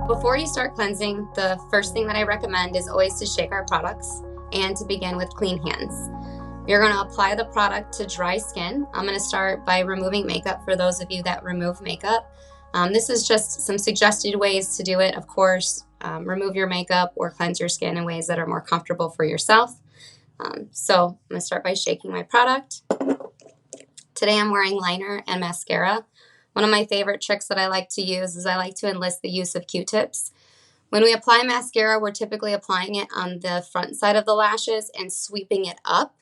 Before you start cleansing, the first thing that I recommend is always to shake our products and to begin with clean hands. You're going to apply the product to dry skin. I'm going to start by removing makeup for those of you that remove makeup. This is just some suggested ways to do it. Of course, remove your makeup or cleanse your skin in ways that are more comfortable for yourself. So I'm going to start by shaking my product. Today I'm wearing liner and mascara. One of my favorite tricks that I like to use is I like to enlist the use of Q-tips. When we apply mascara, we're typically applying it on the front side of the lashes and sweeping it up.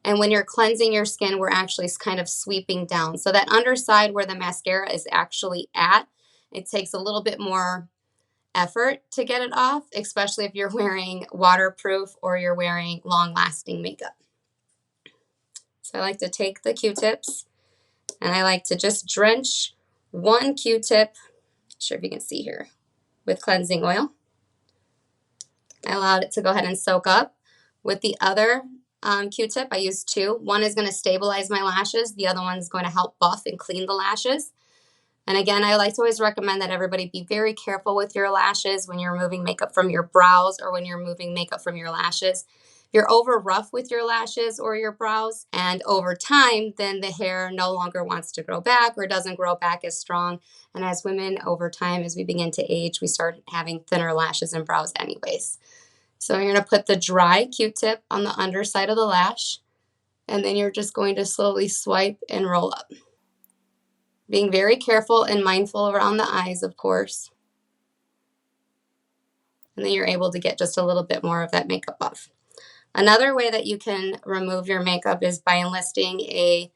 And when you're cleansing your skin, we're actually kind of sweeping down. So that underside where the mascara is actually at, it takes a little bit more effort to get it off, especially if you're wearing waterproof or you're wearing long-lasting makeup. So I like to take the Q-tips and I like to just drench one Q-tip, not sure if you can see here, with cleansing oil. I allowed it to go ahead and soak up. With the other Q-tip, I used two. One is going to stabilize my lashes. The other one is going to help buff and clean the lashes. And again, I like to always recommend that everybody be very careful with your lashes when you're removing makeup from your brows or when you're removing makeup from your lashes. If you're over rough with your lashes or your brows and over time, then the hair no longer wants to grow back or doesn't grow back as strong. And as women, over time, as we begin to age, we start having thinner lashes and brows anyways. So you're going to put the dry Q-tip on the underside of the lash, and then you're just going to slowly swipe and roll up. Being very careful and mindful around the eyes, of course. And then you're able to get just a little bit more of that makeup off. Another way that you can remove your makeup is by enlisting a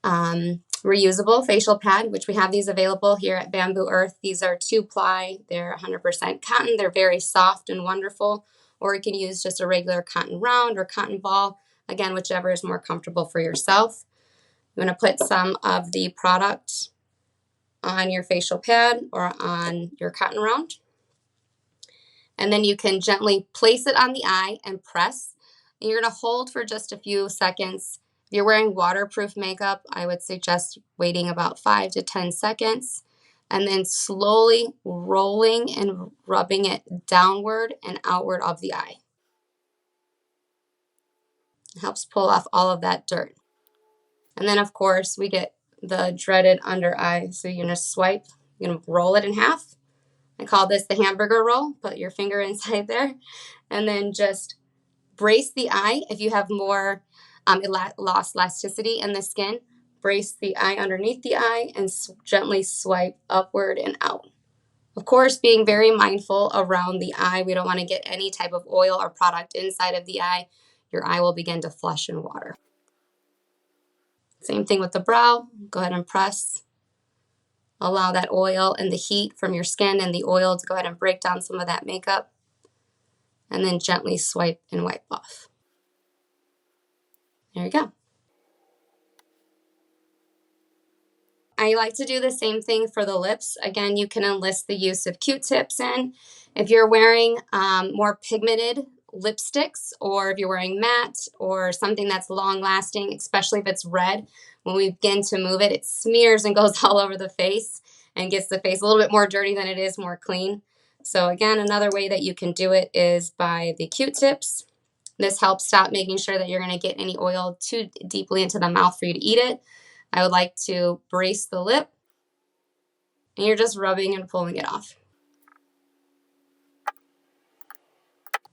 reusable facial pad, which we have these available here at Bamboo Earth. These are 2-ply. They're 100% cotton. They're very soft and wonderful. Or you can use just a regular cotton round or cotton ball. Again, whichever is more comfortable for yourself. You want to put some of the product on your facial pad or on your cotton round. And then you can gently place it on the eye and press. And you're going to hold for just a few seconds. If you're wearing waterproof makeup, I would suggest waiting about 5 to 10 seconds and then slowly rolling and rubbing it downward and outward of the eye. It helps pull off all of that dirt. And then, of course, we get the dreaded under eye. So you're going to swipe, you're going to roll it in half. I call this the hamburger roll. Put your finger inside there and then just brace the eye. If you have more lost elasticity in the skin, brace the eye underneath the eye and gently swipe upward and out. Of course, being very mindful around the eye. We don't want to get any type of oil or product inside of the eye. Your eye will begin to flush in water. Same thing with the brow. Go ahead and press. Allow that oil and the heat from your skin and the oil to go ahead and break down some of that makeup. And then gently swipe and wipe off. There you go. I like to do the same thing for the lips. Again, you can enlist the use of Q-tips in. If you're wearing more pigmented lipsticks, or if you're wearing matte or something that's long lasting, especially if it's red, when we begin to move it, it smears and goes all over the face and gets the face a little bit more dirty than it is more clean. So again, another way that you can do it is by the Q-tips. This helps stop making sure that you're going to get any oil too deeply into the mouth for you to eat it. I would like to brace the lip, and you're just rubbing and pulling it off.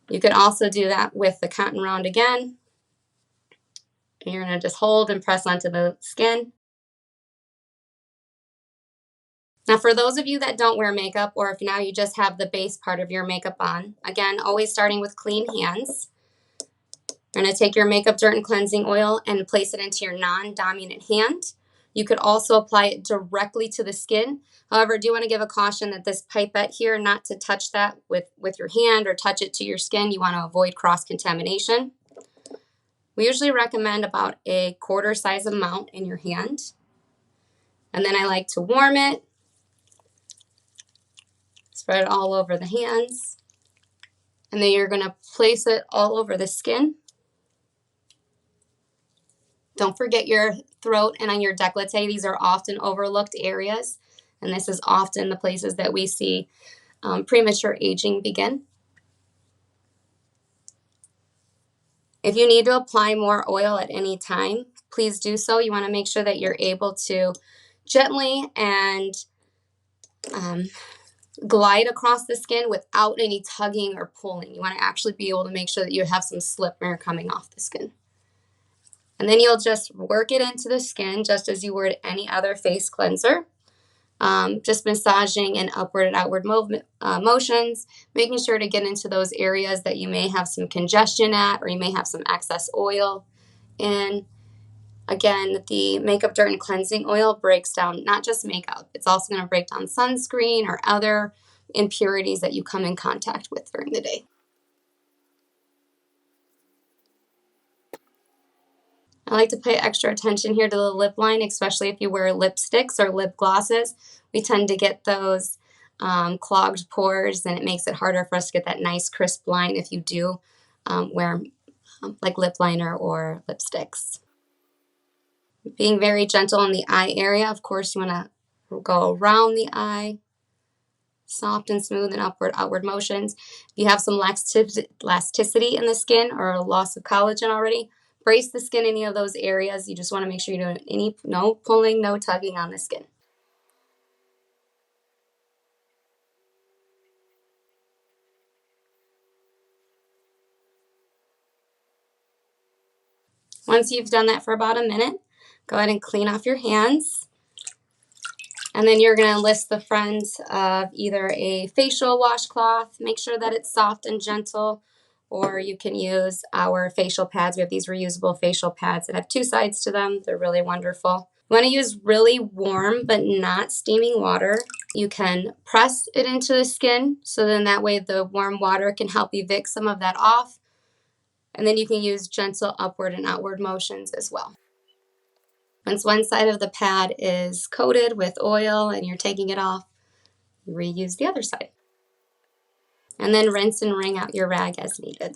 You can also do that with the cotton round again. And you're going to just hold and press onto the skin. Now, for those of you that don't wear makeup, or if now you just have the base part of your makeup on, again, always starting with clean hands. You're going to take your makeup dirt and cleansing oil and place it into your non-dominant hand. You could also apply it directly to the skin. However, I do want to give a caution that this pipette here, not to touch that with your hand or touch it to your skin. You want to avoid cross-contamination. We usually recommend about a quarter size amount in your hand. And then I like to warm it. Spread it all over the hands. And then you're going to place it all over the skin. Don't forget your throat and on your décolleté. These are often overlooked areas. And this is often the places that we see premature aging begin. If you need to apply more oil at any time, please do so. You want to make sure that you're able to gently and glide across the skin without any tugging or pulling. You want to actually be able to make sure that you have some slip air coming off the skin. And then you'll just work it into the skin just as you would any other face cleanser. Just massaging in upward and outward motions, making sure to get into those areas that you may have some congestion at, or you may have some excess oil in. Again, the makeup dirt and cleansing oil breaks down not just makeup, it's also going to break down sunscreen or other impurities that you come in contact with during the day. I like to pay extra attention here to the lip line, especially if you wear lipsticks or lip glosses. We tend to get those clogged pores, and it makes it harder for us to get that nice crisp line if you do wear like lip liner or lipsticks. Being very gentle in the eye area. Of course, you want to go around the eye, soft and smooth and outward motions. If you have some elasticity in the skin or a loss of collagen already, brace the skin in any of those areas. You just want to make sure you don't no pulling, no tugging on the skin. Once you've done that for about a minute, go ahead and clean off your hands. And then you're going to enlist the friends of either a facial washcloth. Make sure that it's soft and gentle, or you can use our facial pads. We have these reusable facial pads that have two sides to them. They're really wonderful. You want to use really warm but not steaming water. You can press it into the skin, so then that way the warm water can help evict some of that off. And then you can use gentle upward and outward motions as well. Once one side of the pad is coated with oil and you're taking it off, you reuse the other side. And then rinse and wring out your rag as needed.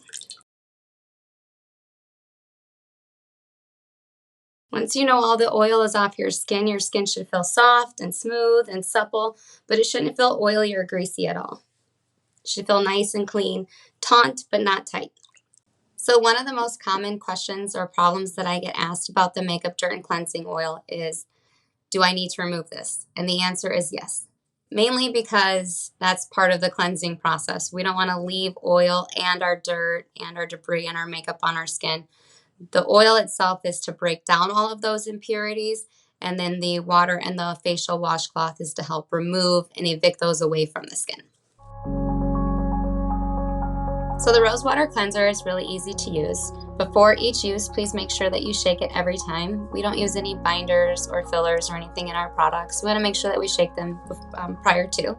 Once you know all the oil is off your skin should feel soft and smooth and supple, but it shouldn't feel oily or greasy at all. It should feel nice and clean, taut but not tight. So one of the most common questions or problems that I get asked about the makeup dirt and cleansing oil is, do I need to remove this? And the answer is yes. Mainly because that's part of the cleansing process. We don't want to leave oil and our dirt and our debris and our makeup on our skin. The oil itself is to break down all of those impurities, and then the water and the facial washcloth is to help remove and evict those away from the skin. So the Rosewater Cleanser is really easy to use. Before each use, please make sure that you shake it every time. We don't use any binders or fillers or anything in our products. We want to make sure that we shake them prior to.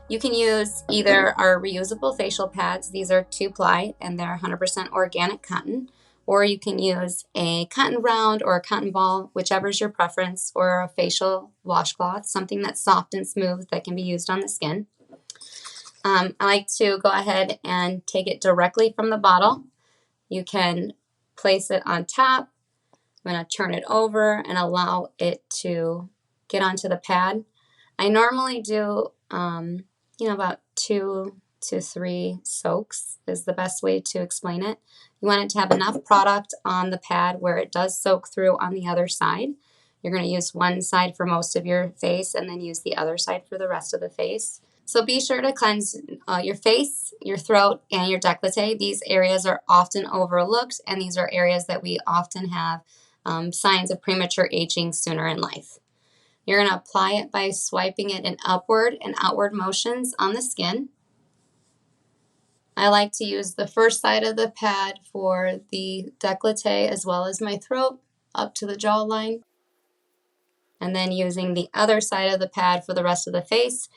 You can use either our reusable facial pads. These are 2-ply and they're 100% organic cotton. Or you can use a cotton round or a cotton ball, whichever is your preference, or a facial washcloth, something that's soft and smooth that can be used on the skin. I like to go ahead and take it directly from the bottle. You can place it on top. I'm going to turn it over and allow it to get onto the pad. I normally do, about 2 to 3 soaks is the best way to explain it. You want it to have enough product on the pad where it does soak through on the other side. You're going to use one side for most of your face and then use the other side for the rest of the face. So be sure to cleanse your face, your throat, and your décolleté. These areas are often overlooked, and these are areas that we often have signs of premature aging sooner in life. You're going to apply it by swiping it in upward and outward motions on the skin. I like to use the first side of the pad for the décolleté as well as my throat up to the jawline. And then using the other side of the pad for the rest of the face.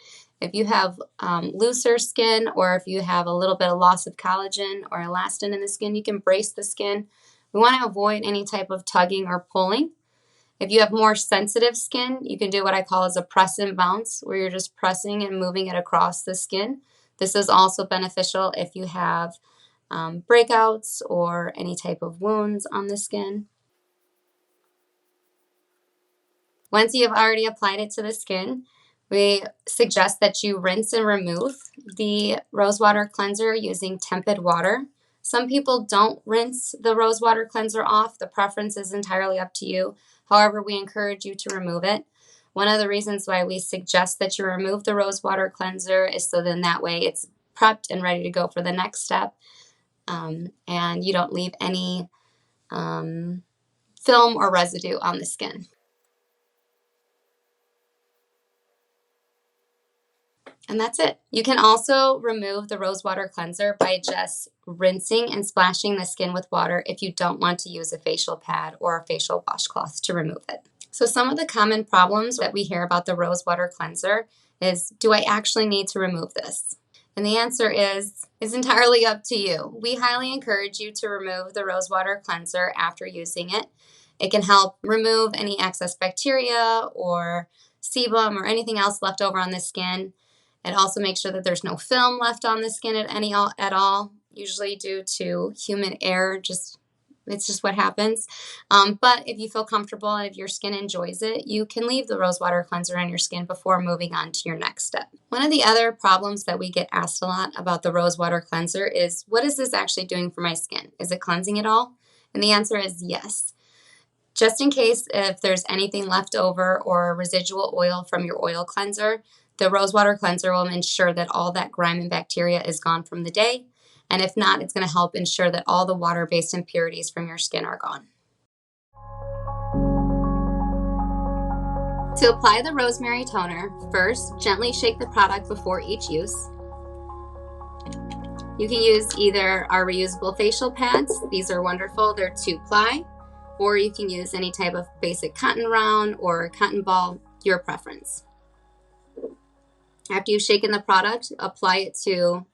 If you have looser skin, or if you have a little bit of loss of collagen or elastin in the skin, you can brace the skin. We want to avoid any type of tugging or pulling. If you have more sensitive skin, you can do what I call as a press and bounce, where you're just pressing and moving it across the skin. This is also beneficial if you have breakouts or any type of wounds on the skin. Once you have already applied it to the skin, we suggest that you rinse and remove the Rosewater Cleanser using tepid water. Some people don't rinse the Rosewater Cleanser off. The preference is entirely up to you. However, we encourage you to remove it. One of the reasons why we suggest that you remove the Rosewater Cleanser is so then that way it's prepped and ready to go for the next step, and you don't leave any film or residue on the skin. And that's it. You can also remove the Rosewater Cleanser by just rinsing and splashing the skin with water if you don't want to use a facial pad or a facial washcloth to remove it. So some of the common problems that we hear about the Rosewater Cleanser is, do I actually need to remove this? And the answer is entirely up to you. We highly encourage you to remove the Rosewater Cleanser after using it. It can help remove any excess bacteria or sebum or anything else left over on the skin. It also makes sure that there's no film left on the skin at all, usually due to human error. It's just what happens. But if you feel comfortable and if your skin enjoys it, you can leave the Rosewater Cleanser on your skin before moving on to your next step. One of the other problems that we get asked a lot about the Rosewater Cleanser is, what is this actually doing for my skin? Is it cleansing it all? And the answer is yes. Just in case if there's anything left over or residual oil from your oil cleanser, the Rosewater Cleanser will ensure that all that grime and bacteria is gone from the day. And if not, it's going to help ensure that all the water-based impurities from your skin are gone. To apply the Rosemary Toner, first, gently shake the product before each use. You can use either our reusable facial pads. These are wonderful. They're 2-ply. Or you can use any type of basic cotton round or cotton ball, your preference. After you've shaken the product, apply it to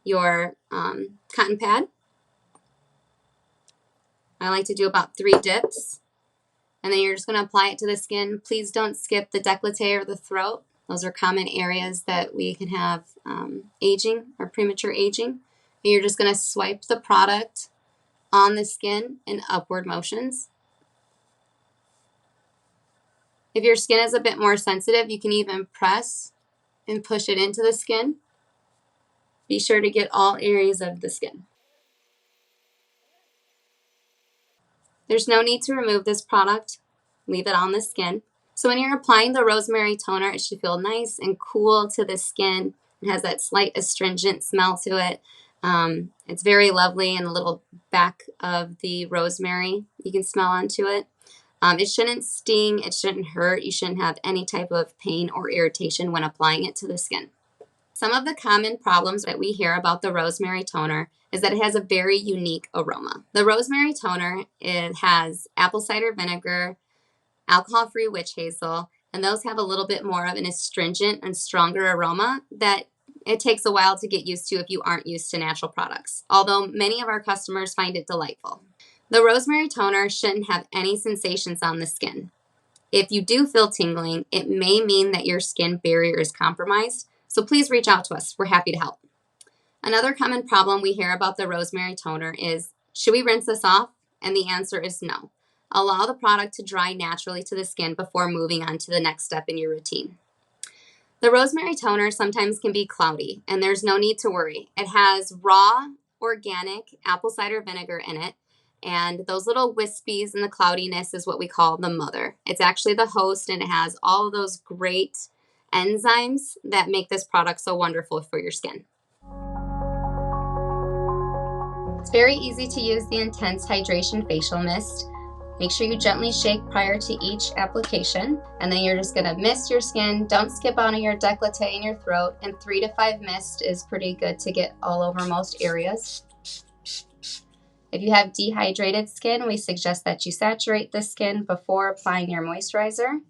your cotton pad. I like to do about 3 dips. And then you're just going to apply it to the skin. Please don't skip the décolleté or the throat. Those are common areas that we can have aging or premature aging. And you're just going to swipe the product on the skin in upward motions. If your skin is a bit more sensitive, you can even press and push it into the skin. Be sure to get all areas of the skin. There's no need to remove this product. Leave it on the skin. So when you're applying the Rosemary Toner, it should feel nice and cool to the skin. It has that slight astringent smell to it. It's very lovely, and a little back of the rosemary you can smell onto it. It shouldn't sting, it shouldn't hurt, you shouldn't have any type of pain or irritation when applying it to the skin. Some of the common problems that we hear about the Rosemary Toner is that it has a very unique aroma. The Rosemary Toner, it has apple cider vinegar, alcohol-free witch hazel, and those have a little bit more of an astringent and stronger aroma that it takes a while to get used to if you aren't used to natural products, although many of our customers find it delightful. The Rosemary Toner shouldn't have any sensations on the skin. If you do feel tingling, it may mean that your skin barrier is compromised, so please reach out to us. We're happy to help. Another common problem we hear about the Rosemary Toner is, should we rinse this off? And the answer is no. Allow the product to dry naturally to the skin before moving on to the next step in your routine. The Rosemary Toner sometimes can be cloudy, and there's no need to worry. It has raw, organic apple cider vinegar in it, and those little wispies and the cloudiness is what we call the mother. It's actually the host, and it has all of those great enzymes that make this product so wonderful for your skin. It's very easy to use the Intense Hydration Facial Mist. Make sure you gently shake prior to each application, and then you're just going to mist your skin. Don't skip out on your décolleté and your throat, and 3 to 5 mist is pretty good to get all over most areas. If you have dehydrated skin, we suggest that you saturate the skin before applying your moisturizer.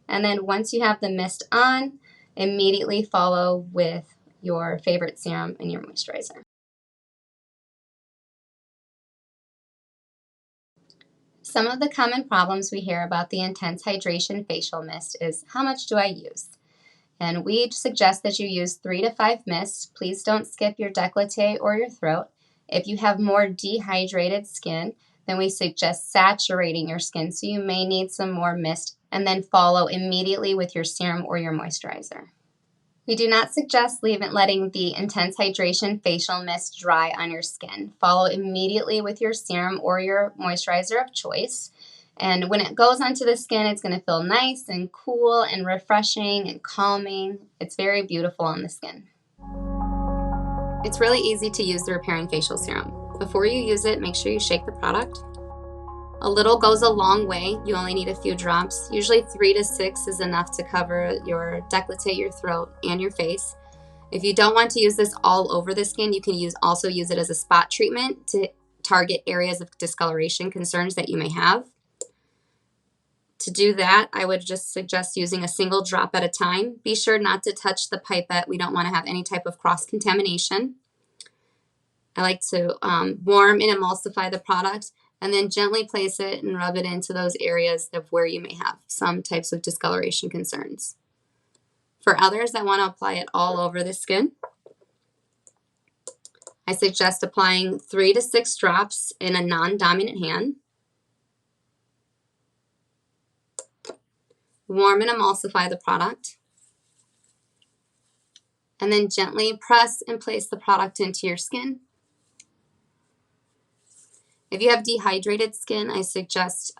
And then once you have the mist on, immediately follow with your favorite serum and your moisturizer. Some of the common problems we hear about the Intense Hydration Facial Mist is, how much do I use? And we suggest that you use 3 to 5 mists. Please don't skip your décolleté or your throat. If you have more dehydrated skin, then we suggest saturating your skin, so you may need some more mist and then follow immediately with your serum or your moisturizer. We do not suggest letting the Intense Hydration Facial Mist dry on your skin. Follow immediately with your serum or your moisturizer of choice. And when it goes onto the skin, it's going to feel nice and cool and refreshing and calming. It's very beautiful on the skin. It's really easy to use the Repairing Facial Serum. Before you use it, make sure you shake the product. A little goes a long way. You only need a few drops. Usually 3 to 6 is enough to cover your décolleté, your throat, and your face. If you don't want to use this all over the skin, you can also use it as a spot treatment to target areas of discoloration concerns that you may have. To do that, I would just suggest using a single drop at a time. Be sure not to touch the pipette. We don't want to have any type of cross-contamination. I like to warm and emulsify the product and then gently place it and rub it into those areas of where you may have some types of discoloration concerns. For others that want to apply it all over the skin, I suggest applying 3 to 6 drops in a non-dominant hand. Warm and emulsify the product, and then gently press and place the product into your skin. If you have dehydrated skin, I suggest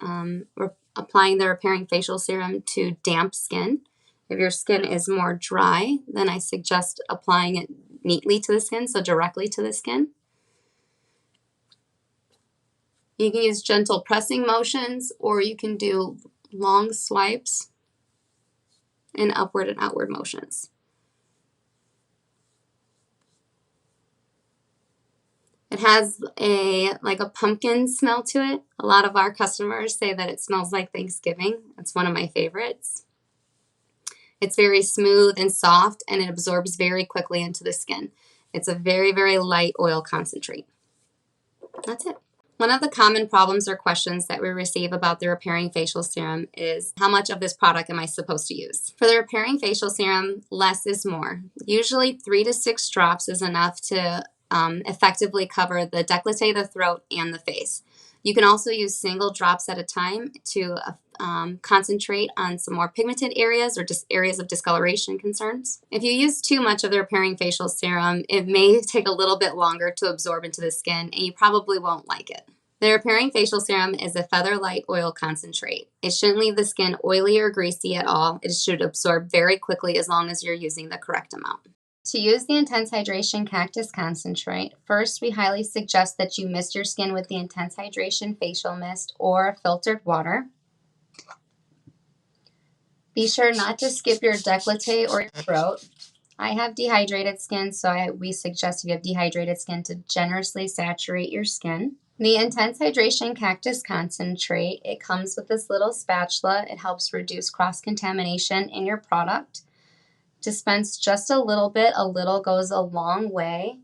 applying the Repairing Facial Serum to damp skin. If your skin is more dry, then I suggest applying it neatly to the skin, so directly to the skin. You can use gentle pressing motions, or you can do long swipes and upward and outward motions. It has like a pumpkin smell to it. A lot of our customers say that it smells like Thanksgiving. It's one of my favorites. It's very smooth and soft, and it absorbs very quickly into the skin. It's a very, very light oil concentrate. That's it. One of the common problems or questions that we receive about the Repairing Facial Serum is, how much of this product am I supposed to use? For the Repairing Facial Serum, less is more. Usually 3 to 6 drops is enough to effectively cover the décolleté, the throat, and the face. You can also use single drops at a time to concentrate on some more pigmented areas or just areas of discoloration concerns. If you use too much of the Repairing Facial Serum, it may take a little bit longer to absorb into the skin, and you probably won't like it. The Repairing Facial Serum is a feather light oil concentrate. It shouldn't leave the skin oily or greasy at all. It should absorb very quickly as long as you're using the correct amount. To use the Intense Hydration Cactus Concentrate, first we highly suggest that you mist your skin with the Intense Hydration Facial Mist or filtered water. Be sure not to skip your décolleté or your throat. I have dehydrated skin, so we suggest if you have dehydrated skin to generously saturate your skin. The Intense Hydration Cactus Concentrate, it comes with this little spatula. It helps reduce cross-contamination in your product. Dispense just a little bit. A little goes a long way.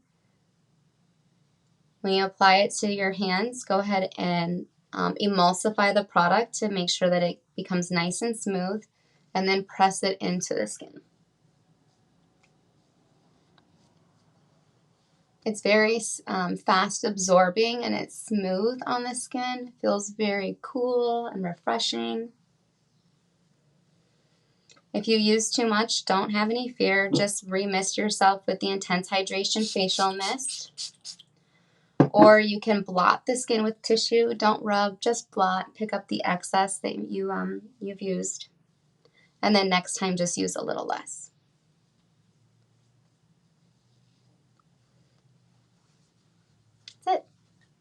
When you apply it to your hands, go ahead and emulsify the product to make sure that it becomes nice and smooth, and then press it into the skin. It's very fast absorbing, and it's smooth on the skin. It feels very cool and refreshing. If you use too much, don't have any fear. Just remist yourself with the Intense Hydration Facial Mist. Or you can blot the skin with tissue. Don't rub, just blot. Pick up the excess that you've used. And then next time, just use a little less. That's it.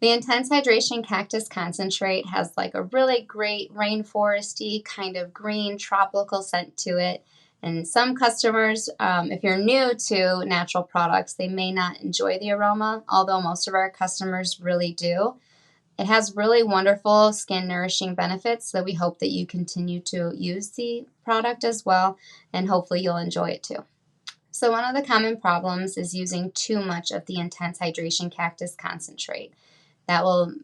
The Intense Hydration Cactus Concentrate has like a really great rainforesty kind of green tropical scent to it. And some customers, if you're new to natural products, they may not enjoy the aroma, although most of our customers really do. It has really wonderful skin nourishing benefits, so we hope that you continue to use the product as well, and hopefully you'll enjoy it too. So one of the common problems is using too much of the Intense Hydration Cactus Concentrate. That will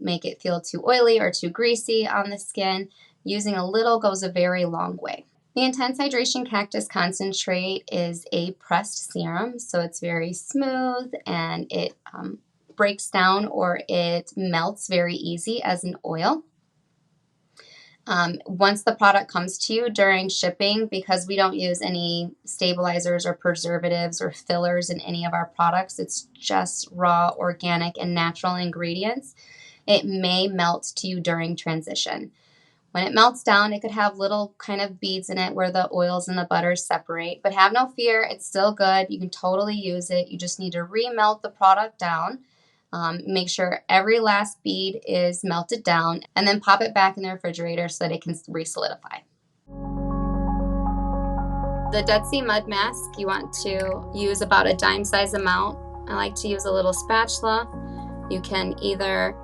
make it feel too oily or too greasy on the skin. Using a little goes a very long way. The Intense Hydration Cactus Concentrate is a pressed serum, so it's very smooth, and it breaks down or it melts very easy as an oil. Once the product comes to you during shipping, because we don't use any stabilizers or preservatives or fillers in any of our products, it's just raw, organic, and natural ingredients. It may melt to you during transition. When it melts down, it could have little kind of beads in it where the oils and the butters separate, but have no fear, it's still good. You can totally use it. You just need to remelt the product down. Make sure every last bead is melted down, and then pop it back in the refrigerator so that it can re-solidify. The Dead Sea Mud Mask, you want to use about a dime size amount. I like to use a little spatula. You can either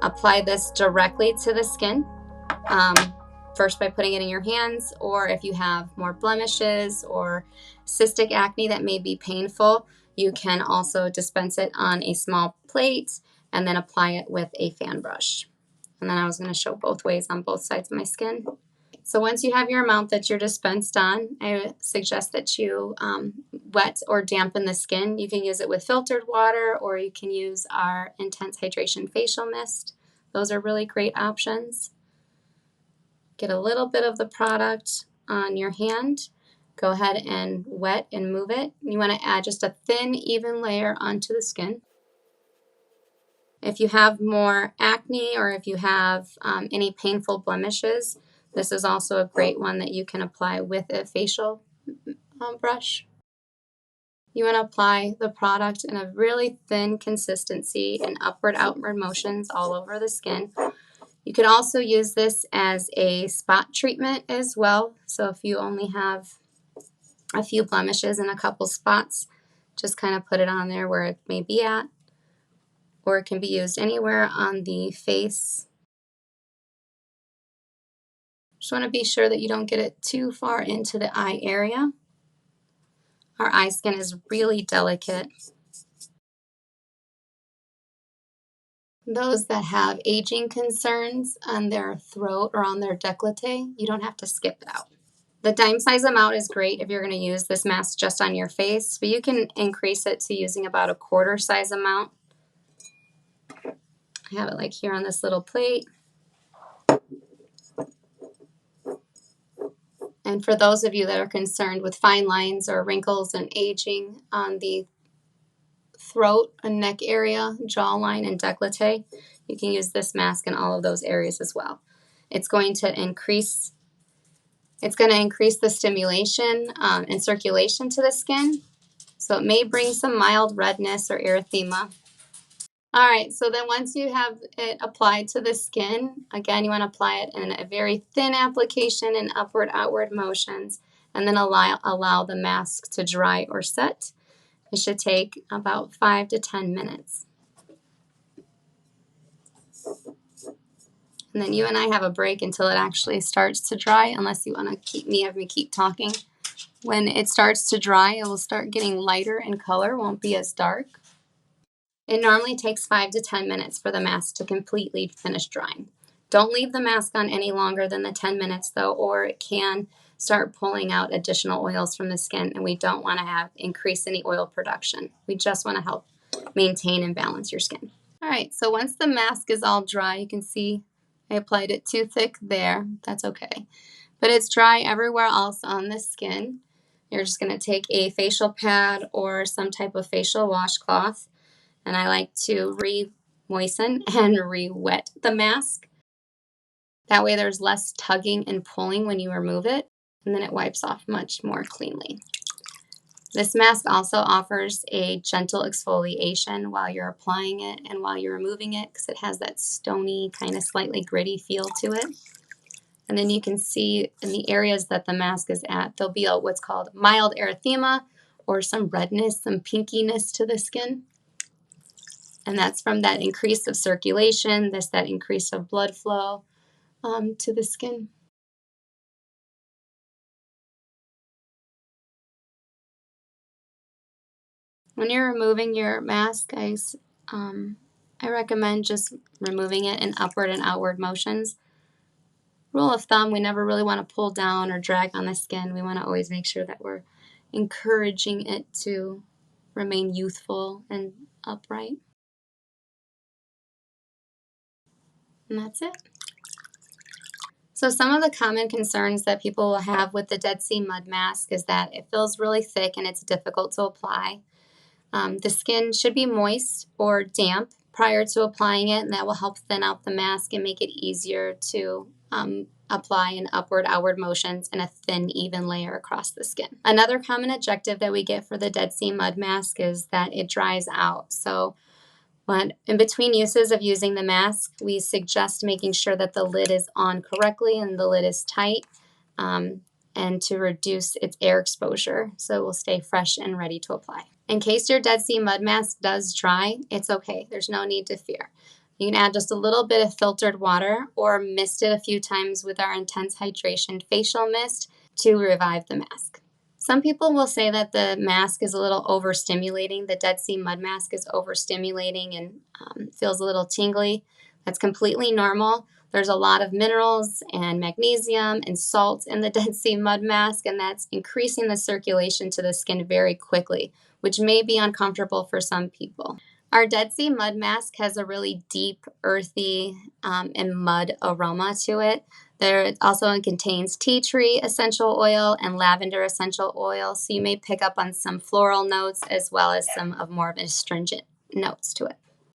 apply this directly to the skin, first by putting it in your hands, or if you have more blemishes or cystic acne that may be painful, you can also dispense it on a small plate and then apply it with a fan brush. And then I was going to show both ways on both sides of my skin. So once you have your amount that you're dispensed on, I suggest that you wet or dampen the skin. You can use it with filtered water, or you can use our Intense Hydration Facial Mist. Those are really great options. Get a little bit of the product on your hand. Go ahead and wet and move it. You want to add just a thin, even layer onto the skin. If you have more acne or if you have any painful blemishes, this is also a great one that you can apply with a facial brush. You want to apply the product in a really thin consistency and upward-outward motions all over the skin. You could also use this as a spot treatment as well. So if you only have a few blemishes and a couple spots, just kind of put it on there where it may be at. Or it can be used anywhere on the face. Just want to be sure that you don't get it too far into the eye area. Our eye skin is really delicate. Those that have aging concerns on their throat or on their décolleté, you don't have to skip it out. The dime size amount is great if you're going to use this mask just on your face, but you can increase it to using about a quarter size amount. I have it like here on this little plate. And for those of you that are concerned with fine lines or wrinkles and aging on the throat and neck area, jawline, and décolleté, you can use this mask in all of those areas as well. It's going to increase the stimulation and circulation to the skin, so it may bring some mild redness or erythema. All right, so then once you have it applied to the skin, again, you want to apply it in a very thin application in upward-outward motions, and then allow the mask to dry or set. It should take about 5 to 10 minutes. And then you and I have a break until it actually starts to dry, unless you want to have me keep talking. When it starts to dry, it will start getting lighter in color, won't be as dark. It normally takes 5 to 10 minutes for the mask to completely finish drying. Don't leave the mask on any longer than the 10 minutes though, or it can start pulling out additional oils from the skin, and we don't want to increase any oil production. We just want to help maintain and balance your skin. All right, so once the mask is all dry, you can see I applied it too thick there. That's okay. But it's dry everywhere else on the skin. You're just going to take a facial pad or some type of facial washcloth, and I like to re-moisten and re-wet the mask. That way there's less tugging and pulling when you remove it, and then it wipes off much more cleanly. This mask also offers a gentle exfoliation while you're applying it and while you're removing it, because it has that stony, kind of slightly gritty feel to it. And then you can see in the areas that the mask is at, there'll be what's called mild erythema, or some redness, some pinkiness to the skin. And that's from that increase of circulation, that increase of blood flow to the skin. When you're removing your mask, I recommend just removing it in upward and outward motions. Rule of thumb, we never really want to pull down or drag on the skin. We want to always make sure that we're encouraging it to remain youthful and upright. And that's it. So some of the common concerns that people will have with the Dead Sea Mud Mask is that it feels really thick and it's difficult to apply. The skin should be moist or damp prior to applying it, and that will help thin out the mask and make it easier to apply in upward-outward motions in a thin, even layer across the skin. Another common objective that we get for the Dead Sea Mud Mask is that it dries out. So when in between uses of using the mask, we suggest making sure that the lid is on correctly and the lid is tight, and to reduce its air exposure so it will stay fresh and ready to apply. In case your Dead Sea Mud Mask does dry, it's okay. There's no need to fear. You can add just a little bit of filtered water or mist it a few times with our Intense Hydration Facial Mist to revive the mask. Some people will say that the mask is a little overstimulating. The Dead Sea Mud Mask is overstimulating and feels a little tingly. That's completely normal. There's a lot of minerals and magnesium and salt in the Dead Sea Mud Mask, and that's increasing the circulation to the skin very quickly, which may be uncomfortable for some people. Our Dead Sea Mud Mask has a really deep, earthy, and mud aroma to it. There also contains tea tree essential oil and lavender essential oil, so you may pick up on some floral notes as well as some of more of astringent notes to it.